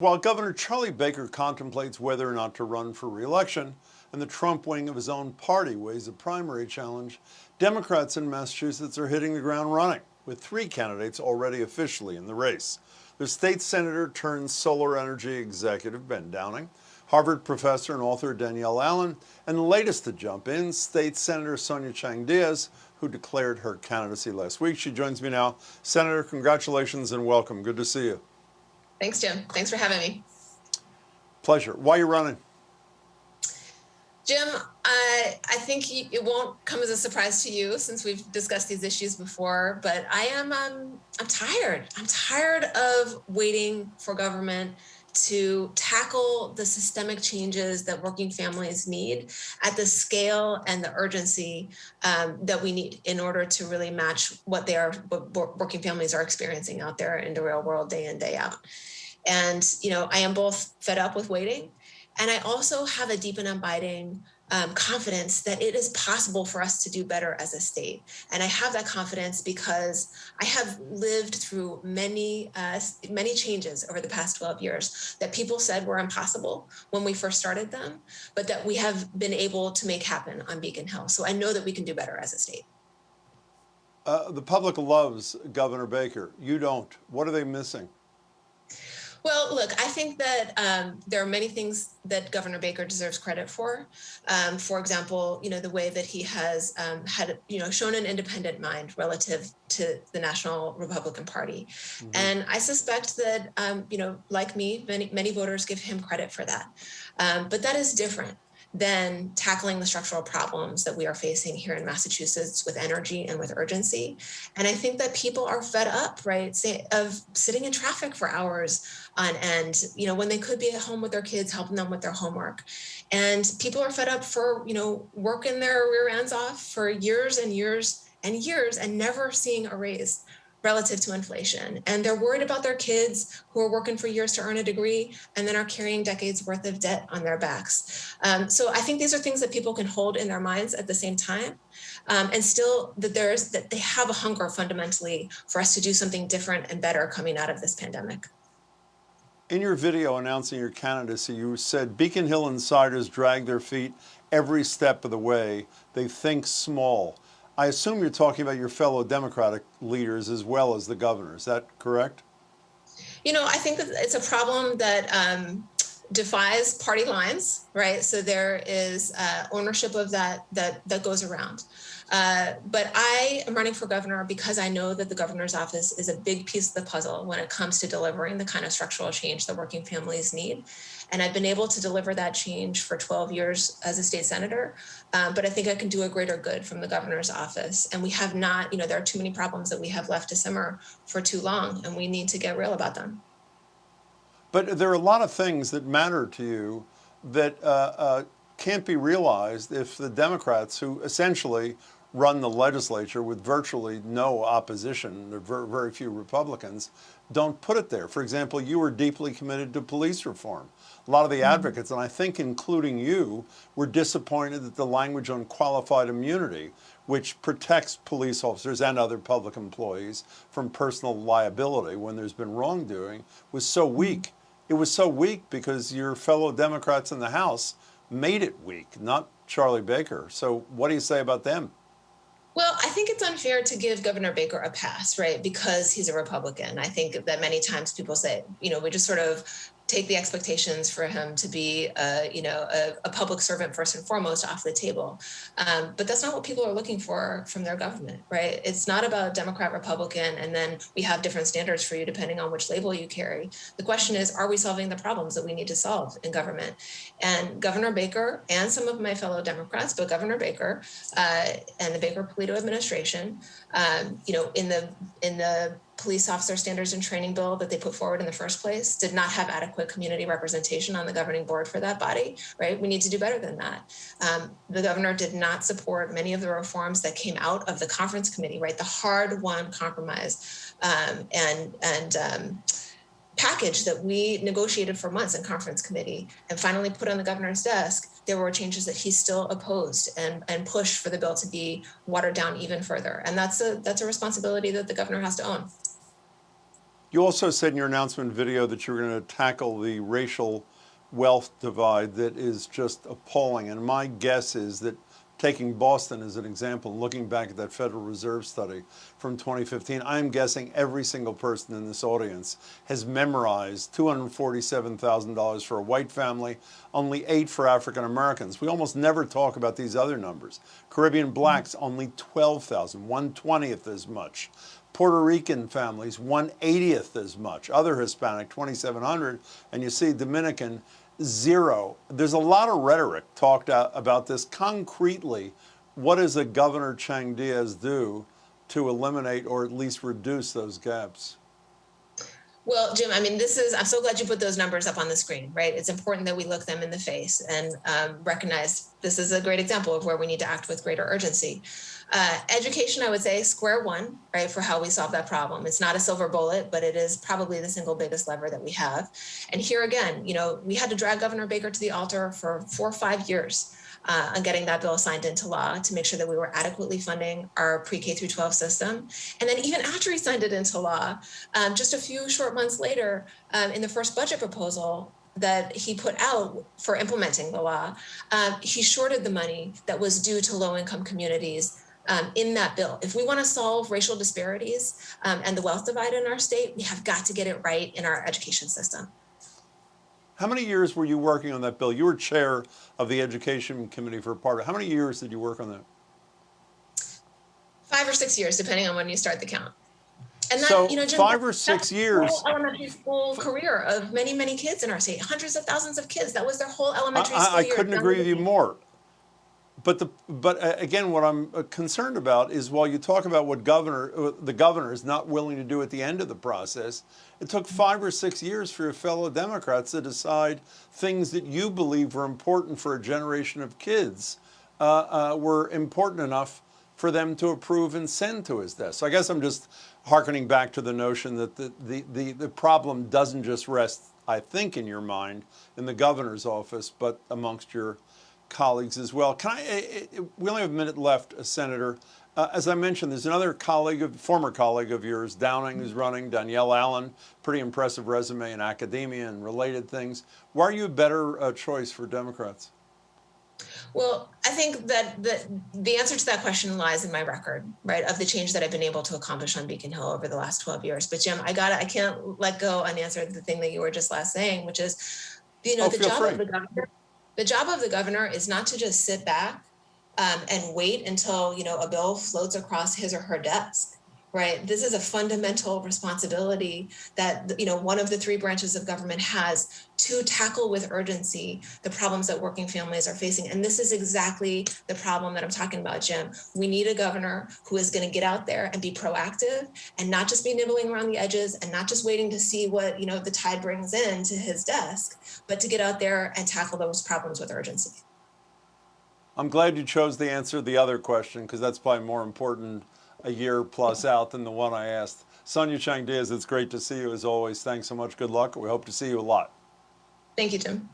While Governor Charlie Baker contemplates whether or not to run for re-election, and the Trump wing of his own party weighs a primary challenge, Democrats in Massachusetts are hitting the ground running, with 3 candidates already officially in the race. There's State Senator turned solar energy executive Ben Downing, Harvard professor and author Danielle Allen, and the latest to jump in, State Senator Sonia Chang-Díaz, who declared her candidacy last week. She joins me now. Senator, congratulations and welcome. Good to see you. Thanks, Jim. Thanks for having me. Pleasure. Why are you running? Jim, I think it won't come as a surprise to you since we've discussed these issues before, but I'm tired. I'm tired of waiting for government to tackle the systemic changes that working families need at the scale and the urgency that we need in order to really match what working families are experiencing out there in the real world day in, day out. And, I am both fed up with waiting, and I also have a deep and abiding confidence that it is possible for us to do better as a state. And I have that confidence because I have lived through many changes over the past 12 years that people said were impossible when we first started them, but that we have been able to make happen on Beacon Hill. So I know that we can do better as a state. The public loves Governor Baker. You don't. What are they missing? Well, look, I think that there are many things that Governor Baker deserves credit for. For example, the way that he has had, shown an independent mind relative to the National Republican Party. Mm-hmm. And I suspect that, like me, many voters give him credit for that. But that is different than tackling the structural problems that we are facing here in Massachusetts with energy and with urgency. And I think that people are fed up, right, of sitting in traffic for hours on end, when they could be at home with their kids, helping them with their homework. And people are fed up for, working their rear ends off for years and years and years and never seeing a raise relative to inflation. And they're worried about their kids who are working for years to earn a degree and then are carrying decades worth of debt on their backs. So I think these are things that people can hold in their minds at the same time. And still that they have a hunger fundamentally for us to do something different and better coming out of this pandemic. In your video announcing your candidacy, you said Beacon Hill insiders drag their feet every step of the way. They think small. I assume you're talking about your fellow Democratic leaders as well as the governor. Is that correct? I think that it's a problem that defies party lines, right? So there is ownership of that goes around. But I am running for governor because I know that the governor's office is a big piece of the puzzle when it comes to delivering the kind of structural change that working families need. And I've been able to deliver that change for 12 years as a state senator. But I think I can do a greater good from the governor's office. And we have not, there are too many problems that we have left to simmer for too long, and we need to get real about them. But there are a lot of things that matter to you that can't be realized if the Democrats, who essentially run the legislature with virtually no opposition, there are very few Republicans, don't put it there. For example, you were deeply committed to police reform. A lot of the advocates, and I think including you, were disappointed that the language on qualified immunity, which protects police officers and other public employees from personal liability when there's been wrongdoing, was so weak. It was so weak because your fellow Democrats in the House made it weak, not Charlie Baker. So what do you say about them? Well, I think it's unfair to give Governor Baker a pass, right, because he's a Republican. I think that many times people say, we just sort of take the expectations for him to be, a public servant first and foremost off the table. But that's not what people are looking for from their government, right? It's not about Democrat, Republican, and then we have different standards for you depending on which label you carry. The question is, are we solving the problems that we need to solve in government? And Governor Baker and some of my fellow Democrats, but Governor Baker and the Baker-Polito administration, in the police officer standards and training bill that they put forward in the first place did not have adequate community representation on the governing board for that body, right? We need to do better than that. The governor did not support many of the reforms that came out of the conference committee, right? The hard-won compromise and package that we negotiated for months in conference committee and finally put on the governor's desk. There were changes that he still opposed and pushed for the bill to be watered down even further. And that's a responsibility that the governor has to own. You also said in your announcement video that you were going to tackle the racial wealth divide that is just appalling. And my guess is that, taking Boston as an example, and looking back at that Federal Reserve study from 2015, I'm guessing every single person in this audience has memorized $247,000 for a white family, only $8 for African Americans. We almost never talk about these other numbers. Caribbean blacks, only 12,000, 1/20th as much. Puerto Rican families, 1/80th as much. Other Hispanic, 2,700. And you see Dominican, 0. There's a lot of rhetoric talked about this. Concretely, what does a Governor Chang-Díaz do to eliminate or at least reduce those gaps? Well, Jim, I mean, I'm so glad you put those numbers up on the screen, right? It's important that we look them in the face and recognize this is a great example of where we need to act with greater urgency. Education, I would say, square one, right, for how we solve that problem. It's not a silver bullet, but it is probably the single biggest lever that we have. And here again, we had to drag Governor Baker to the altar for 4 or 5 years on getting that bill signed into law to make sure that we were adequately funding our pre-K through 12 system. And then even after he signed it into law, just a few short months later, in the first budget proposal that he put out for implementing the law, he shorted the money that was due to low-income communities in that bill. If we want to solve racial disparities and the wealth divide in our state, we have got to get it right in our education system. How many years were you working on that bill? You were chair of the Education Committee for a part of it. How many years did you work on that? 5 or 6 years, depending on when you start the count. And that, so Jim, 5 or 6 years. Whole elementary school career of many, many kids in our state, hundreds of thousands of kids. That was their whole elementary school year. I couldn't agree with you more. But again, what I'm concerned about is while you talk about what the governor is not willing to do at the end of the process, it took 5 or 6 years for your fellow Democrats to decide things that you believe were important for a generation of kids were important enough for them to approve and send to his desk. So I guess I'm just hearkening back to the notion that the problem doesn't just rest, I think, in your mind, in the governor's office, but amongst your colleagues as well. We only have a minute left, Senator. As I mentioned, there's another former colleague of yours, Downing, who's running, Danielle Allen, pretty impressive resume in academia and related things. Why are you a better choice for Democrats? Well, I think that the answer to that question lies in my record, right, of the change that I've been able to accomplish on Beacon Hill over the last 12 years. But Jim, I can't let go unanswered the thing that you were just last saying, which is, the job of the governor. The job of the governor is not to just sit back and wait until, a bill floats across his or her desk, right? This is a fundamental responsibility that, one of the 3 branches of government has to tackle with urgency the problems that working families are facing. And this is exactly the problem that I'm talking about, Jim. We need a governor who is going to get out there and be proactive and not just be nibbling around the edges and not just waiting to see what, the tide brings in to his desk, but to get out there and tackle those problems with urgency. I'm glad you chose to answer the other question, because that's probably more important a year plus out than the one I asked. Sonia Chang-Díaz, it's great to see you as always. Thanks so much. Good luck. We hope to see you a lot. Thank you, Jim.